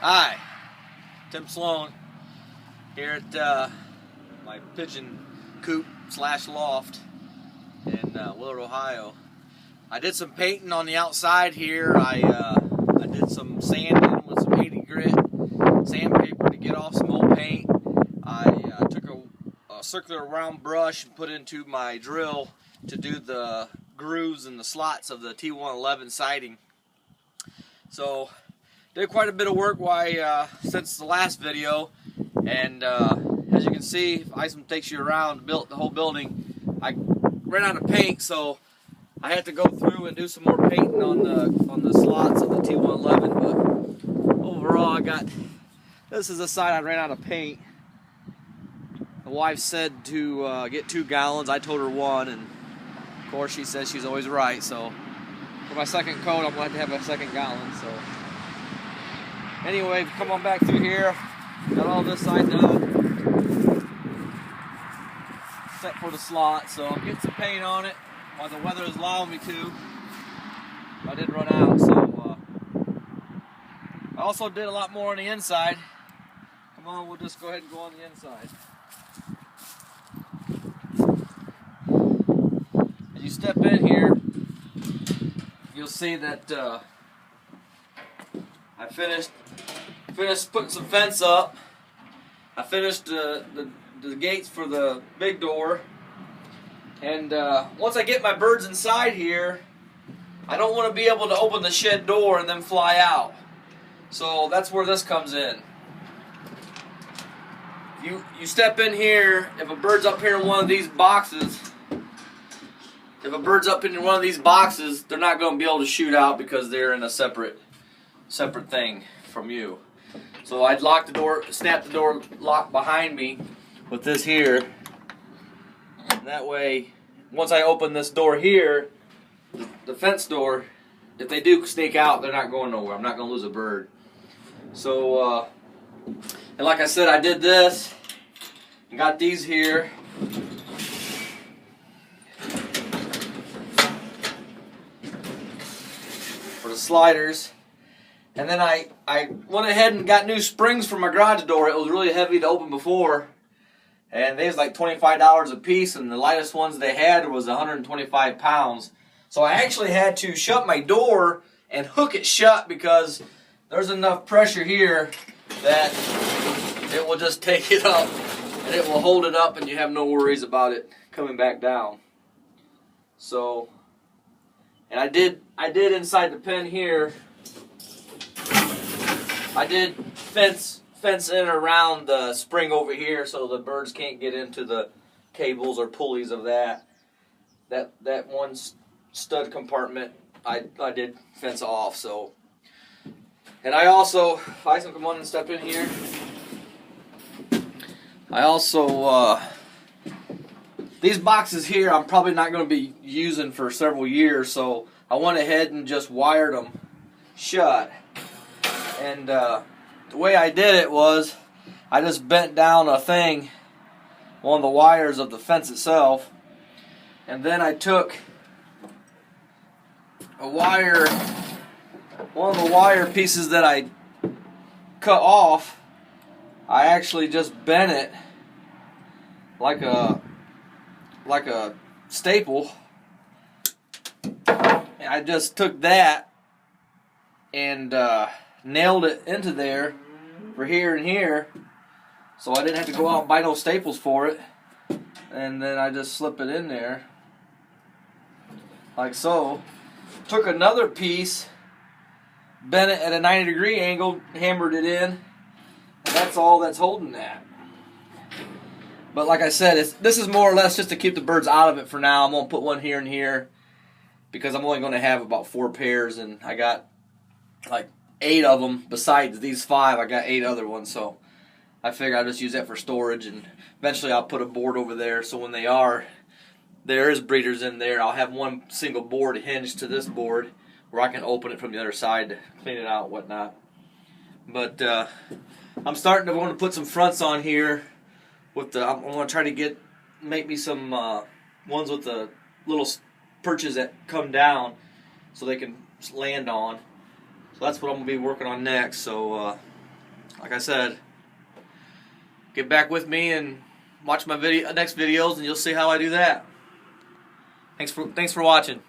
Hi, Tim Sloan here at my pigeon coop / loft in Willard, Ohio. I did some painting on the outside here. I did some sanding with some 80 grit sandpaper to get off some old paint. I took a circular round brush and put into my drill to do the grooves and the slots of the T111 siding. So did quite a bit of work since the last video, and as you can see, if Isom takes you around, built the whole building. I ran out of paint, so I had to go through and do some more painting on the slots of the T111. But overall, this is the side I ran out of paint. The wife said to get 2 gallons. I told her 1, and of course she says she's always right. So for my second coat, I'm going to have a 2nd gallon. So anyway, come on back through here. Got all this side done, set for the slot. So I'll get some paint on it while the weather is allowing me to. I did run out, so I also did a lot more on the inside. Come on, we'll just go ahead and go on the inside. As you step in here, you'll see that I finished putting some fence up. I finished the gates for the big door, and once I get my birds inside here, I don't want to be able to open the shed door and then fly out. So that's where this comes in. You step in here. If a bird's up here in one of these boxes, they're not going to be able to shoot out because they're in a separate thing from you. So I'd lock the door, snap the door lock behind me with this here. And that way, once I open this door here, the fence door, if they do sneak out, they're not going nowhere. I'm not going to lose a bird. So, and like I said, I did this and got these here. For the sliders. And then I went ahead and got new springs for my garage door. It was really heavy to open before, and they was like $25 a piece, and the lightest ones they had was 125 pounds. So I actually had to shut my door and hook it shut because there's enough pressure here that it will just take it up, and it will hold it up, and you have no worries about it coming back down. So, and I did inside the pen here. I did fence in around the spring over here so the birds can't get into the cables or pulleys of that one stud compartment. I did fence off. So, and I also, if I can come on and step in here, I also these boxes here I'm probably not going to be using for several years, so I went ahead and just wired them shut. And the way I did it was I just bent down one of the wires of the fence itself, and then I took one of the wire pieces that I cut off, I actually just bent it like a staple. And I just took that and nailed it into there for here and here, so I didn't have to go out and buy no staples for it. And then I just slip it in there like so. Took another piece, bent it at a 90-degree angle, hammered it in, and that's all that's holding that. But like I said, this is more or less just to keep the birds out of it for now. I'm going to put one here and here because I'm only going to have about 4 pairs, and I got like 8 of them. Besides these 5, I got 8 other ones, so I figure I'll just use that for storage, and eventually I'll put a board over there, so when there is breeders in there, I'll have one single board hinged to this board where I can open it from the other side to clean it out and whatnot. But I'm starting to want to put some fronts on here with I'm going to try to make me some ones with the little perches that come down so they can land on. So that's what I'm going to be working on next. So like I said, get back with me and watch my next videos, and you'll see how I do that. Thanks for watching.